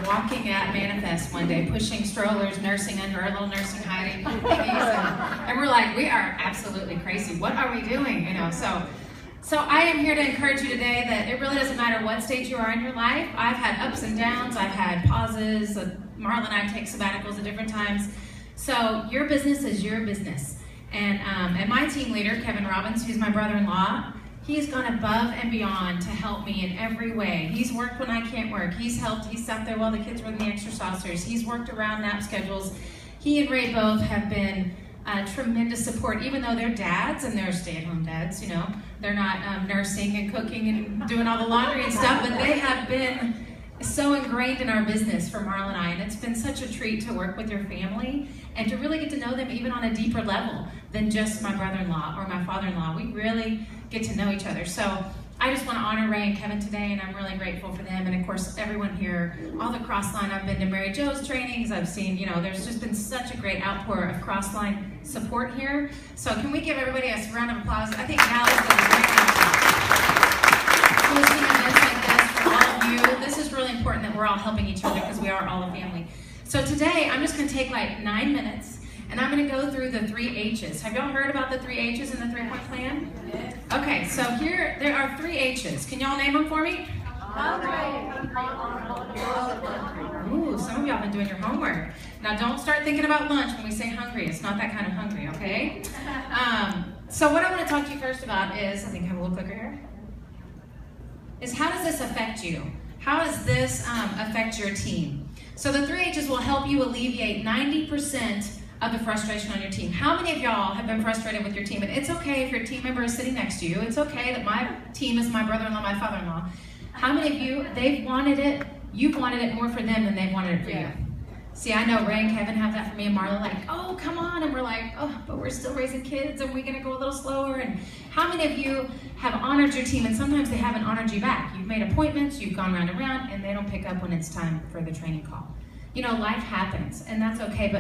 walking at Manifest one day, pushing strollers, nursing under our little nursing hiding and we're like, we are absolutely crazy. What are we doing? You know, so I am here to encourage you today that it really doesn't matter what stage you are in your life. I've had ups and downs. I've had pauses. Marla and I take sabbaticals at different times. So your business is your business. And my team leader, Kevin Robbins, who's my brother-in-law, he's gone above and beyond to help me in every way. He's worked when I can't work. He's helped. He sat there while the kids were in the extra saucers. He's worked around nap schedules. He and Ray both have been tremendous support, even though they're dads and they're stay-at-home dads, you know. They're not nursing and cooking and doing all the laundry and stuff, but they have been so ingrained in our business for Marla and I, and it's been such a treat to work with your family and to really get to know them even on a deeper level than just my brother-in-law or my father-in-law. We really get to know each other. So I just want to honor Ray and Kevin today, and I'm really grateful for them, and of course everyone here, all the Crossline. I've been to Mary Jo's trainings. I've seen, you know, there's just been such a great outpour of Crossline support here. So can we give everybody a round of applause? I think Alex did a great job hosting events like this for all of you. This is really important that we're all helping each other because we are all a family. So today I'm just going to take like 9 minutes and I'm going to go through the 3 H's. Have y'all heard about the 3 H's in the 3-point plan? Okay, so here there are 3 H's. Can y'all name them for me? Ooh, some of y'all have been doing your homework. Now don't start thinking about lunch when we say hungry. It's not that kind of hungry, okay? So what I want to talk to you first about is, I think I have a little clicker here, is how does this affect you? How does this affect your team? So the 3 H's will help you alleviate 90% of the frustration on your team. How many of y'all have been frustrated with your team? And it's okay if your team member is sitting next to you. It's okay that my team is my brother-in-law, my father-in-law. How many of you, they've wanted it, you've wanted it more for them than they've wanted it for you? See, I know Ray and Kevin have that for me and Marla, like, oh, come on. And we're like, oh, but we're still raising kids and we're gonna go a little slower. And how many of you have honored your team and sometimes they haven't honored you back? You've made appointments, you've gone round and round, and they don't pick up when it's time for the training call. You know, life happens and that's okay,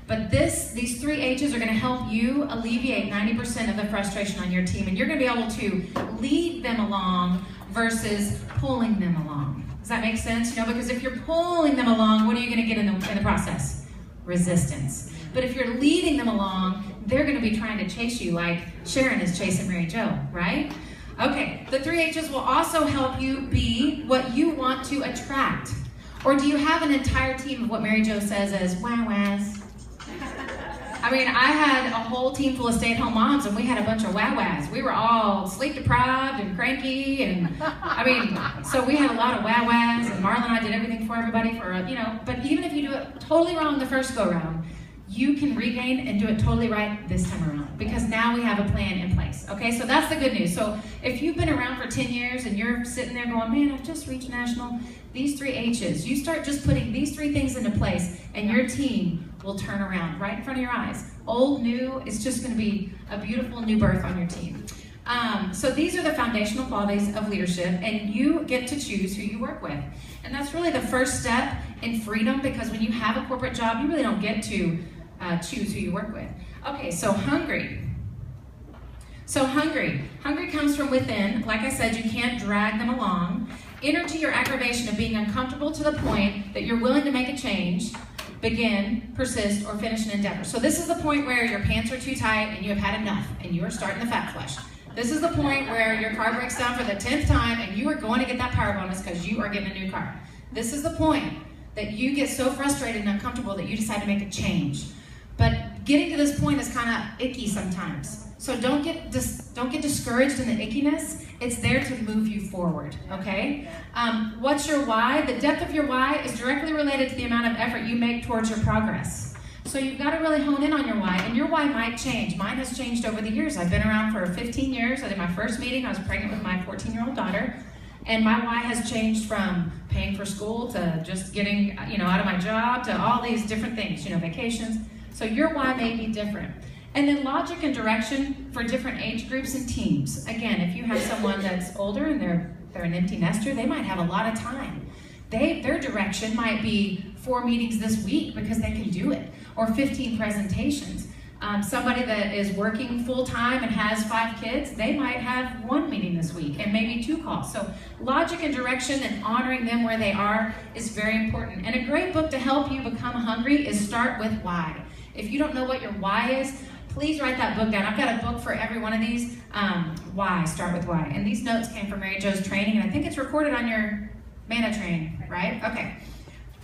but these 3 H's are gonna help you alleviate 90% of the frustration on your team, and you're gonna be able to lead them along versus pulling them along. Does that make sense? You know, because if you're pulling them along, what are you going to get in the process? Resistance. But if you're leading them along, they're going to be trying to chase you like Sharon is chasing Mary Jo, right? Okay, the 3 H's will also help you be what you want to attract. Or do you have an entire team of what Mary Jo says as wah-wahs? I mean, I had a whole team full of stay-at-home moms, and we had a bunch of wah-wahs. We were all sleep-deprived and cranky, and I mean, so we had a lot of wah-wahs, and Marla and I did everything for everybody for, you know, but even if you do it totally wrong the first go-round, you can regain and do it totally right this time around, because now we have a plan in place, okay? So that's the good news. So if you've been around for 10 years and you're sitting there going, man, I've just reached national, these 3 H's, you start just putting these 3 things into place, and your team will turn around right in front of your eyes. Old, new, it's just gonna be a beautiful new birth on your team. So these are the foundational qualities of leadership, and you get to choose who you work with. And that's really the first step in freedom, because when you have a corporate job, you really don't get to choose who you work with. Okay, so hungry. So hungry comes from within. Like I said, you can't drag them along. Energy or aggravation of being uncomfortable to the point that you're willing to make a change, begin, persist, or finish an endeavor. So this is the point where your pants are too tight and you have had enough and you are starting the fat flush. This is the point where your car breaks down for the 10th time and you are going to get that power bonus because you are getting a new car. This is the point that you get so frustrated and uncomfortable that you decide to make a change. But getting to this point is kind of icky sometimes. So don't get discouraged in the ickiness. It's there to move you forward, okay? What's your why? The depth of your why is directly related to the amount of effort you make towards your progress. So you've got to really hone in on your why, and your why might change. Mine has changed over the years. I've been around for 15 years. I did my first meeting. I was pregnant with my 14-year-old daughter, and my why has changed from paying for school to just getting, out of my job to all these different things, vacations. So your why may be different. And then logic and direction for different age groups and teams. Again, if you have someone that's older and they're an empty nester, they might have a lot of time. Their direction might be 4 meetings this week because they can do it, or 15 presentations. Somebody that is working full-time and has 5 kids, they might have 1 meeting this week and maybe 2 calls. So logic and direction and honoring them where they are is very important. And a great book to help you become hungry is Start With Why. If you don't know what your why is, please write that book down. I've got a book for every one of these. Why, Start With Why. And these notes came from Mary Jo's training, and I think it's recorded on your Mana Train, right? Okay.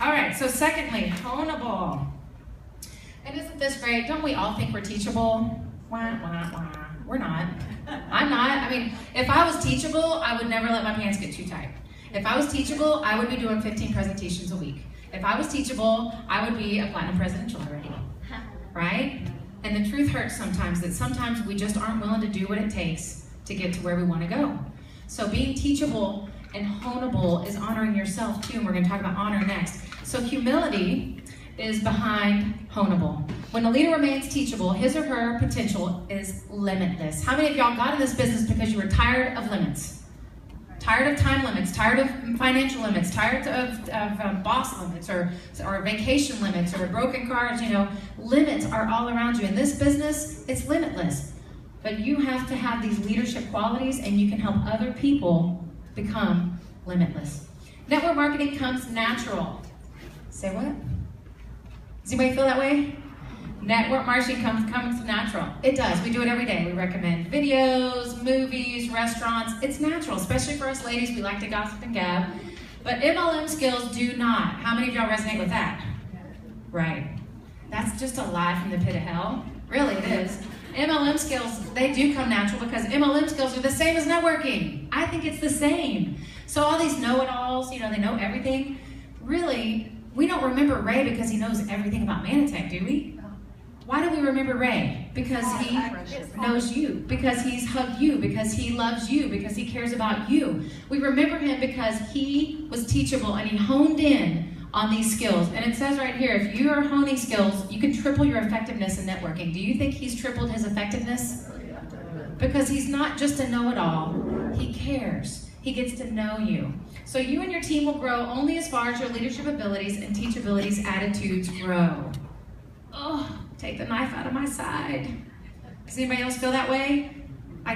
All right, so secondly, honeable. And isn't this great? Don't we all think we're teachable? Wah, wah, wah. We're not. I'm not. I mean, if I was teachable, I would never let my pants get too tight. If I was teachable, I would be doing 15 presentations a week. If I was teachable, I would be a platinum presidential already, right? And the truth hurts sometimes, that sometimes we just aren't willing to do what it takes to get to where we want to go. So being teachable and honeable is honoring yourself too, and we're going to talk about honor next. So humility is behind honeable. When a leader remains teachable, his or her potential is limitless. How many of y'all got in this business because you were tired of limits? Tired of time limits, tired of financial limits, tired of boss limits or vacation limits or broken cars, you know. Limits are all around you. In this business, it's limitless. But you have to have these leadership qualities and you can help other people become limitless. Network marketing comes natural. Say what? Does anybody feel that way? Network marketing comes natural. It does. We do it every day. We recommend videos, movies, restaurants. It's natural, especially for us ladies. We like to gossip and gab. But MLM skills do not. How many of y'all resonate with that? Right. That's just a lie from the pit of hell. Really, it is. MLM skills, they do come natural because MLM skills are the same as networking. I think it's the same. So all these know-it-alls, you know, they know everything. Really, we don't remember Ray because he knows everything about Manatech, do we? Why do we remember Ray? Because he knows you, because he's hugged you, because he loves you, because he cares about you. We remember him because he was teachable and he honed in on these skills. And it says right here, if you are honing skills, you can triple your effectiveness in networking. Do you think he's tripled his effectiveness? Because he's not just a know-it-all, he cares. He gets to know you. So you and your team will grow only as far as your leadership abilities and teachabilities attitudes grow. Oh, take the knife out of my side. Does anybody else feel that way?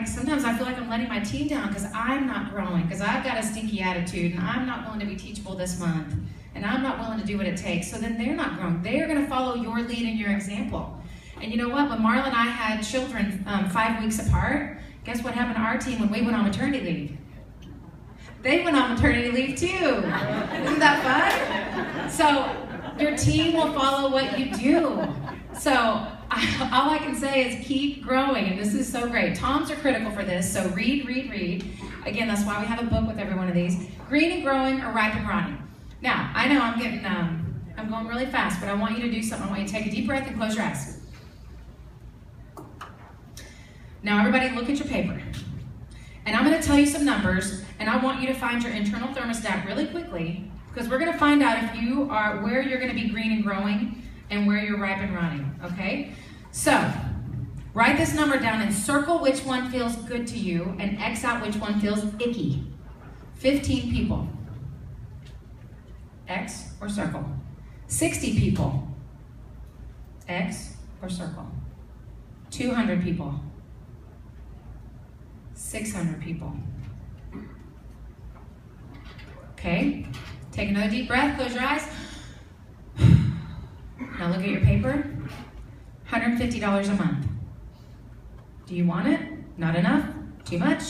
Sometimes I feel like I'm letting my team down because I'm not growing, because I've got a stinky attitude and I'm not willing to be teachable this month. And I'm not willing to do what it takes. So then they're not growing. They are going to follow your lead and your example. And you know what? When Marla and I had children 5 weeks apart, guess what happened to our team when we went on maternity leave? They went on maternity leave too. Isn't that fun? So your team will follow what you do. So all I can say is keep growing, and this is so great. Toms are critical for this, so read, read, read. Again, that's why we have a book with every one of these. Green and growing or ripe and rotting. Now, I know I'm going really fast, but I want you to do something. I want you to take a deep breath and close your eyes. Now, everybody look at your paper. And I'm going to tell you some numbers, and I want you to find your internal thermostat really quickly, because we're going to find out if you are where you're going to be green and growing and where you're ripe and rotting, okay? So, write this number down and circle which one feels good to you and X out which one feels icky. 15 people. X or circle. 60 people. X or circle. 200 people. 600 people. Okay, take another deep breath, close your eyes. Now look at your paper. $150 a month. Do you want it? Not enough? Too much?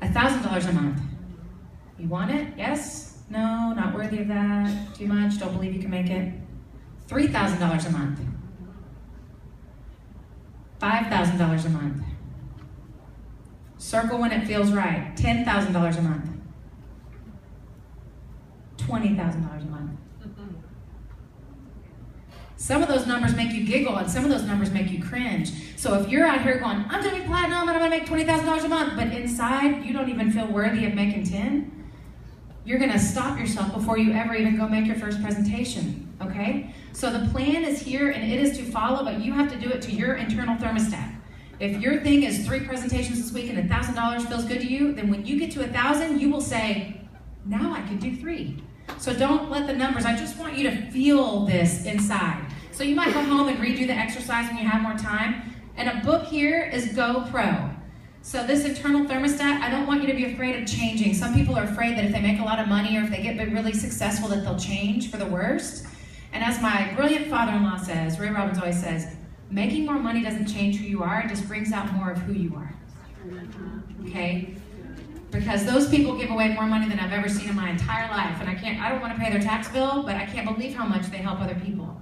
$1,000 a month. You want it? Yes? No? Not worthy of that? Too much? Don't believe you can make it? $3,000 a month. $5,000 a month. Circle when it feels right. $10,000 a month. $20,000 a month. Some of those numbers make you giggle and some of those numbers make you cringe. So if you're out here going, I'm gonna be platinum and I'm gonna make $20,000 a month, but inside you don't even feel worthy of making 10, you're gonna stop yourself before you ever even go make your first presentation, okay? So the plan is here and it is to follow, but you have to do it to your internal thermostat. If your thing is 3 presentations this week and $1,000 feels good to you, then when you get to 1,000, you will say, now I could do 3. So don't let the numbers, I just want you to feel this inside. So you might go home and redo the exercise when you have more time. And a book here is Go Pro. So this internal thermostat, I don't want you to be afraid of changing. Some people are afraid that if they make a lot of money or if they get really successful that they'll change for the worst. And as my brilliant father-in-law says, Ray Robbins always says, making more money doesn't change who you are, it just brings out more of who you are. Okay? Because those people give away more money than I've ever seen in my entire life. And I don't want to pay their tax bill, but I can't believe how much they help other people.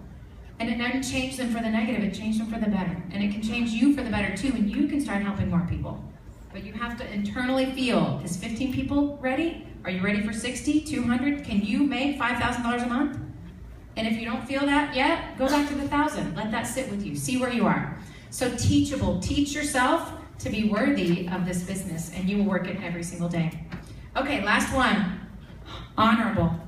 And it doesn't change them for the negative, it changed them for the better. And it can change you for the better too, and you can start helping more people. But you have to internally feel, is 15 people ready? Are you ready for 60, 200? Can you make $5,000 a month? And if you don't feel that yet, go back to the 1,000. Let that sit with you. See where you are. So teachable. Teach yourself to be worthy of this business, and you will work it every single day. Okay, last one. Honorable.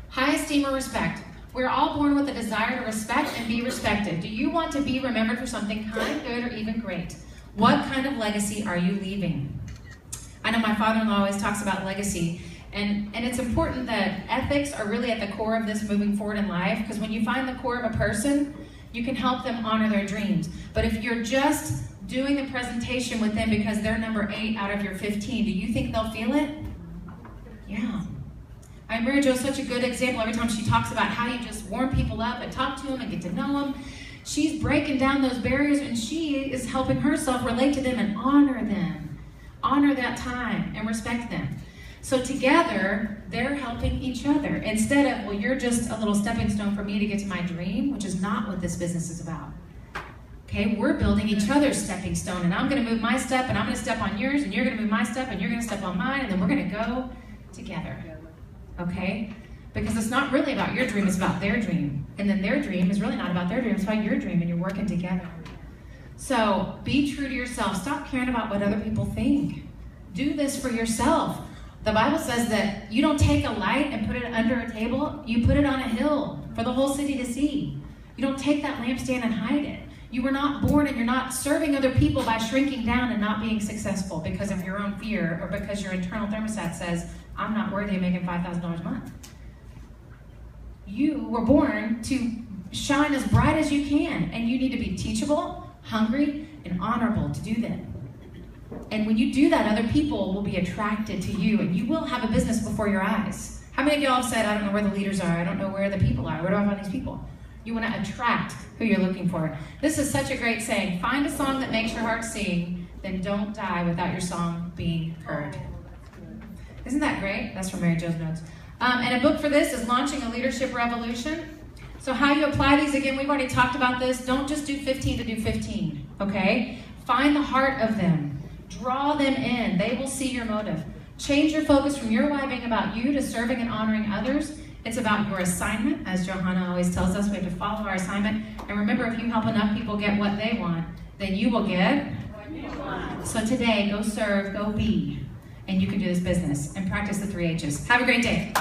High esteem or respect. We're all born with a desire to respect and be respected. Do you want to be remembered for something kind, good, or even great? What kind of legacy are you leaving? I know my father-in-law always talks about legacy, and it's important that ethics are really at the core of this moving forward in life, because when you find the core of a person, you can help them honor their dreams. But if you're just doing the presentation with them because they're number 8 out of your 15, do you think they'll feel it? Yeah. Mary Jo is such a good example. Every time she talks about how you just warm people up and talk to them and get to know them, she's breaking down those barriers, and she is helping herself relate to them and honor them. Honor that time and respect them. So together, they're helping each other. Instead of, well, you're just a little stepping stone for me to get to my dream, which is not what this business is about. Okay, we're building each other's stepping stone, and I'm gonna move my step, and I'm gonna step on yours, and you're gonna move my step, and you're gonna step on mine, and then we're gonna go together. Okay? Because it's not really about your dream, it's about their dream. And then their dream is really not about their dream, it's about your dream, and you're working together. So be true to yourself. Stop caring about what other people think. Do this for yourself. The Bible says that you don't take a light and put it under a table, you put it on a hill for the whole city to see. You don't take that lampstand and hide it. You were not born, and you're not serving other people by shrinking down and not being successful because of your own fear or because your internal thermostat says, I'm not worthy of making $5,000 a month. You were born to shine as bright as you can, and you need to be teachable, hungry, and honorable to do that. And when you do that, other people will be attracted to you, and you will have a business before your eyes. How many of y'all have said, I don't know where the leaders are, I don't know where the people are, where do I find these people? You want to attract who you're looking for. This is such a great saying. Find a song that makes your heart sing, then don't die without your song being heard. Isn't that great? That's from Mary Jo's notes. And a book for this is Launching a Leadership Revolution. So how you apply these, again, we've already talked about this. Don't just do 15 to do 15, okay? Find the heart of them. Draw them in. They will see your motive. Change your focus from your why being about you to serving and honoring others. It's about your assignment. As Johanna always tells us, we have to follow our assignment. And remember, if you help enough people get what they want, then you will get what you want. So today, go serve, go be, and you can do this business and practice the 3 H's. Have a great day.